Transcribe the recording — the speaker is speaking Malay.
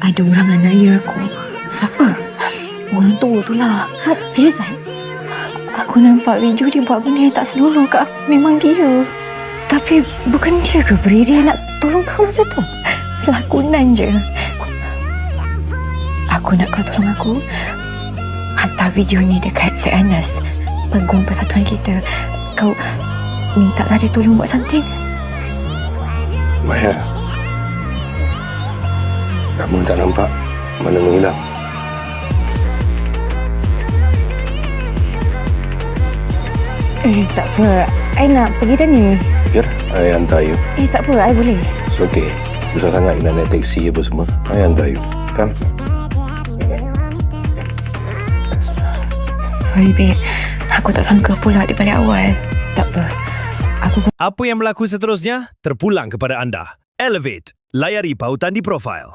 Ada orang nak naya aku. Siapa? Orang tua tu lah. Firzan? Aku nampak video dia buat benda yang tak senonoh kat aku. Memang dia. Tapi bukan dia ke berdiri nak tolong kau masa tu? Lakonan je. Aku nak kau tolong aku hantar video ni dekat Syed Anas, peguam persatuan kita. Kau minta lah dia tolong buat something. Maya, kamu tak nampak mana menghilang? Tak apa. I nak pergi tadi. Biar saya hantar you. Tak apa. I boleh. It's okay. Susah sangat nak naik taksi apa semua. Saya hantar you. Come. Sorry babe, aku tak sangka pula di balik awal. Tak apa. Apa yang berlaku seterusnya terpulang kepada anda. Elevate. Layari pautan di profil.